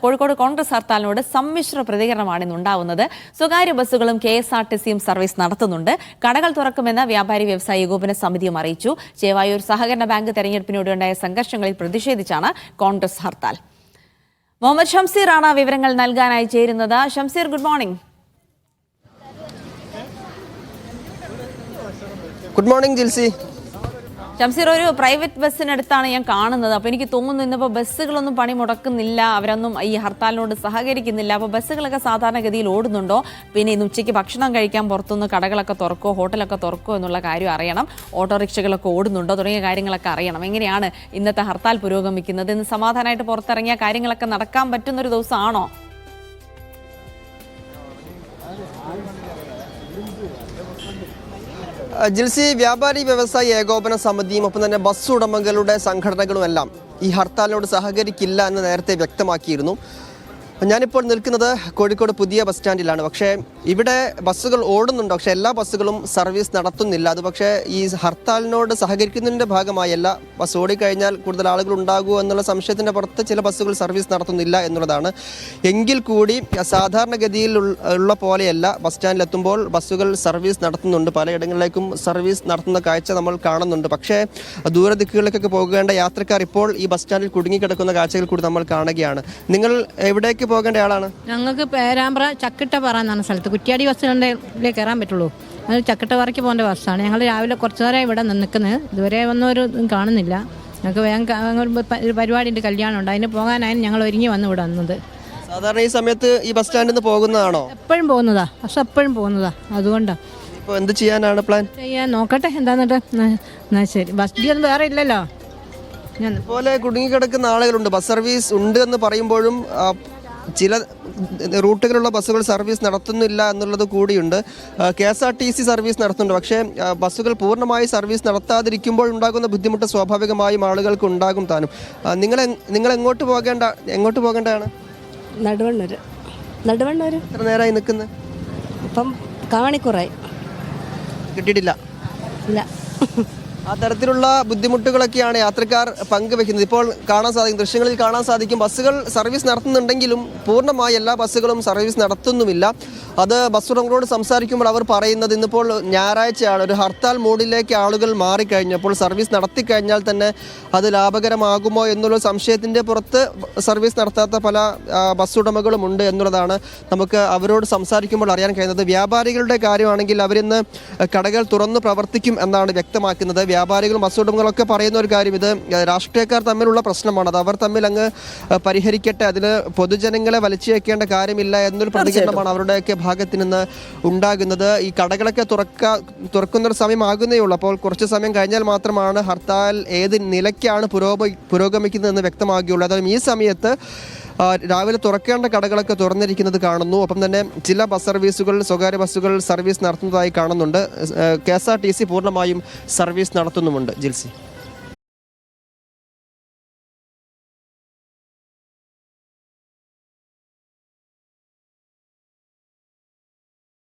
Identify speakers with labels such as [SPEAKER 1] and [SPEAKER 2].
[SPEAKER 1] കോഴിക്കോട് കോൺഗ്രസ് ഹർത്താലിനോട് സമ്മിശ്ര പ്രതികരണമാണ് ഇന്നുണ്ടാവുന്നത്. സ്വകാര്യ ബസ്സുകളും KSRTCയും സർവീസ് നടത്തുന്നുണ്ട്. കടകൾ തുറക്കുമെന്ന് വ്യാപാരി വ്യവസായ ഏകോപന സമിതിയും അറിയിച്ചു. ചേവായൂർ സഹകരണ ബാങ്ക് തെരഞ്ഞെടുപ്പിനോടുണ്ടായ സംഘർഷങ്ങളിൽ പ്രതിഷേധിച്ചാണ് കോൺഗ്രസ് ഹർത്താൽ. മുഹമ്മദ് ഷംസീർ ആണ് വിവരങ്ങൾ നൽകാനായി ചേരുന്നത്. Shamseer, good morning.
[SPEAKER 2] Good morning Jilsy.
[SPEAKER 1] Shamseer, ഒരു പ്രൈവറ്റ് ബസ്സിനടുത്താണ് ഞാൻ കാണുന്നത്. അപ്പോൾ എനിക്ക് തോന്നുന്നു ഇന്നിപ്പോൾ ബസ്സുകളൊന്നും പണി മുടക്കുന്നില്ല, അവരൊന്നും ഈ ഹർത്താലിനോട് സഹകരിക്കുന്നില്ല. അപ്പോൾ ബസ്സുകളൊക്കെ സാധാരണഗതിയിൽ ഓടുന്നുണ്ടോ? പിന്നെ ഇന്ന് ഉച്ചയ്ക്ക് ഭക്ഷണം കഴിക്കാൻ പുറത്തുനിന്ന് കടകളൊക്കെ തുറക്കോ, ഹോട്ടലൊക്കെ തുറക്കോ എന്നുള്ള കാര്യം അറിയണം. ഓട്ടോറിക്ഷകളൊക്കെ ഓടുന്നുണ്ടോ തുടങ്ങിയ കാര്യങ്ങളൊക്കെ അറിയണം. എങ്ങനെയാണ് ഇന്നത്തെ ഹർത്താൽ പുരോഗമിക്കുന്നത്? ഇന്ന് സമാധാനമായിട്ട് പുറത്തിറങ്ങിയ കാര്യങ്ങളൊക്കെ നടക്കാൻ പറ്റുന്നൊരു ദിവസമാണോ?
[SPEAKER 2] ജിൽസി, വ്യാപാരി വ്യവസായ ഏകോപന സമിതിയും ഒപ്പം തന്നെ ബസ് ഉടമകളുടെ സംഘടനകളുമെല്ലാം ഈ ഹർത്താലിനോട് സഹകരിക്കില്ല എന്ന് നേരത്തെ വ്യക്തമാക്കിയിരുന്നു. ഞാനിപ്പോൾ നിൽക്കുന്നത് കോഴിക്കോട് പുതിയ ബസ് സ്റ്റാൻഡിലാണ്. പക്ഷേ ഇവിടെ ബസ്സുകൾ ഓടുന്നുണ്ട്, പക്ഷേ എല്ലാ ബസ്സുകളും സർവീസ് നടത്തുന്നില്ല. അത് പക്ഷേ ഈ ഹർത്താലിനോട് സഹകരിക്കുന്നതിൻ്റെ ഭാഗമായല്ല. ബസ് ഓടിക്കഴിഞ്ഞാൽ കൂടുതൽ ആളുകൾ ഉണ്ടാകുമോ എന്നുള്ള സംശയത്തിൻ്റെ പുറത്ത് ചില ബസ്സുകൾ സർവീസ് നടത്തുന്നില്ല എന്നുള്ളതാണ്. എങ്കിൽ കൂടി സാധാരണഗതിയിൽ ഉള്ള പോലെയല്ല, ബസ് സ്റ്റാൻഡിലെത്തുമ്പോൾ ബസ്സുകൾ സർവീസ് നടത്തുന്നുണ്ട്. പലയിടങ്ങളിലേക്കും സർവീസ് നടത്തുന്ന കാഴ്ച നമ്മൾ കാണുന്നുണ്ട്. പക്ഷേ ദൂരദിക്കുകളിലേക്കൊക്കെ പോകേണ്ട യാത്രക്കാർ ഇപ്പോൾ ഈ ബസ് സ്റ്റാൻഡിൽ കുടുങ്ങിക്കിടക്കുന്ന കാഴ്ചകൾ കൂടി നമ്മൾ കാണുകയാണ്. നിങ്ങൾ എവിടേക്ക് പോകേണ്ട ആളാണ്?
[SPEAKER 3] ഞങ്ങൾക്ക് പേരാമ്പ്ര ചക്കിട്ടപ്പാറ എന്നാണ് സ്ഥലത്ത്. കുറ്റ്യാടി ബസ്സിലേക്ക് കയറാൻ പറ്റുള്ളൂ. അത് ചക്കിട്ടപ്പാറയ്ക്ക് പോകേണ്ട ബസ്സാണ്. ഞങ്ങൾ രാവിലെ കുറച്ചു നേരം ഇവിടെ നിൽക്കുന്നത്. ഇതുവരെ വന്നൊരു കാണുന്നില്ല. ഞങ്ങൾക്ക് വേഗം ഒരു പരിപാടിയുണ്ട്, കല്യാണമുണ്ട്, അതിന് പോകാനായിരുന്നു ഞങ്ങൾ ഒരുങ്ങി വന്ന് ഇവിടെ വന്നത്.
[SPEAKER 2] സാധാരണ ഈ സമയത്ത് ഈ ബസ് സ്റ്റാൻഡിൽ നിന്ന് പോകുന്നതാണോ?
[SPEAKER 3] എപ്പോഴും പോകുന്നതാ, ബസ് എപ്പോഴും പോകുന്നതാ. അതുകൊണ്ടാണ്.
[SPEAKER 2] ഇപ്പോൾ എന്ത് ചെയ്യാനാണ് പ്ലാൻ?
[SPEAKER 3] ചെയ്യാൻ നോക്കട്ടെ എന്താന്നിട്ട്. എന്നാൽ ശരി, ബസ് ഡി ഒന്നും വേറെ ഇല്ലല്ലോ.
[SPEAKER 2] ഇതുപോലെ കുടുങ്ങിക്കിടക്കുന്ന ആളുകളുണ്ട്. ബസ് സർവീസ് ഉണ്ട് എന്ന് പറയുമ്പോഴും ചില റൂട്ടുകളുള്ള ബസ്സുകൾ സർവീസ് നടത്തുന്നില്ല എന്നുള്ളത് കൂടിയുണ്ട്. KSRTC സർവീസ് നടത്തുന്നുണ്ട്. പക്ഷേ ബസ്സുകൾ പൂർണ്ണമായി സർവീസ് നടത്താതിരിക്കുമ്പോൾ ഉണ്ടാകുന്ന ബുദ്ധിമുട്ട് സ്വാഭാവികമായും ആളുകൾക്ക് ഉണ്ടാകും താനും. നിങ്ങൾ എങ്ങോട്ട് പോകേണ്ടതാണ്?
[SPEAKER 4] നടുവണ്ണൂർ.
[SPEAKER 2] എത്ര നേരമായി നിൽക്കുന്നത്?
[SPEAKER 4] ഇപ്പം കാണിക്കുറായി.
[SPEAKER 2] കിട്ടിയിട്ടില്ല.
[SPEAKER 4] ഇല്ല.
[SPEAKER 2] ആ തരത്തിലുള്ള ബുദ്ധിമുട്ടുകളൊക്കെയാണ് യാത്രക്കാർ പങ്കുവെക്കുന്നത്. ഇപ്പോൾ കാണാൻ സാധിക്കും, ദൃശ്യങ്ങളിൽ കാണാൻ സാധിക്കും, ബസ്സുകൾ സർവീസ് നടത്തുന്നുണ്ടെങ്കിലും പൂർണ്ണമായി എല്ലാ ബസ്സുകളും സർവീസ് നടത്തുന്നുമില്ല. അത് ബസ് ഉടമകളോട് സംസാരിക്കുമ്പോൾ അവർ പറയുന്നത് ഇന്നിപ്പോൾ ഞായറാഴ്ചയാണ്, ഒരു ഹർത്താൽ മൂഡിലേക്ക് ആളുകൾ മാറിക്കഴിഞ്ഞപ്പോൾ സർവീസ് നടത്തിക്കഴിഞ്ഞാൽ തന്നെ അത് ലാഭകരമാകുമോ എന്നുള്ള സംശയത്തിൻ്റെ പുറത്ത് സർവീസ് നടത്താത്ത പല ബസ് ഉടമകളും ഉണ്ട് എന്നുള്ളതാണ് നമുക്ക് അവരോട് സംസാരിക്കുമ്പോൾ അറിയാൻ കഴിയുന്നത്. വ്യാപാരികളുടെ കാര്യമാണെങ്കിൽ അവരിന്ന് കടകൾ തുറന്ന് പ്രവർത്തിക്കും എന്നാണ് വ്യക്തമാക്കുന്നത്. വ്യാപാരികളും ബസ് ഉടമകളൊക്കെ പറയുന്ന ഒരു കാര്യം, ഇത് രാഷ്ട്രീയക്കാർ തമ്മിലുള്ള പ്രശ്നമാണ്, അത് അവർ തമ്മിൽ അങ്ങ് പരിഹരിക്കട്ടെ, അതിന് പൊതുജനങ്ങളെ വലിച്ചേക്കേണ്ട കാര്യമില്ല എന്നൊരു പ്രതികരണമാണ് അവരുടെയൊക്കെ ഭാഗത്ത് നിന്ന് ഉണ്ടാകുന്നത്. ഈ കടകളൊക്കെ തുറക്കുന്നൊരു സമയമാകുന്നേ ഉള്ളൂ. അപ്പോൾ കുറച്ച് സമയം കഴിഞ്ഞാൽ മാത്രമാണ് ഹർത്താൽ ഏത് നിലയ്ക്കാണ് പുരോഗമിക്കുന്നതെന്ന് വ്യക്തമാകുകയുള്ളൂ. അതായത് ഈ സമയത്ത് രാവിലെ തുറക്കേണ്ട കടകളൊക്കെ തുറന്നിരിക്കുന്നത് കാണുന്നു. ഒപ്പം തന്നെ ചില ബസ് സർവീസുകൾ, സ്വകാര്യ ബസ്സുകൾ സർവീസ് നടത്തുന്നതായി കാണുന്നുണ്ട്. KSRTC പൂർണ്ണമായും സർവീസ് നടത്തുന്നുമുണ്ട്. ജിൽസി.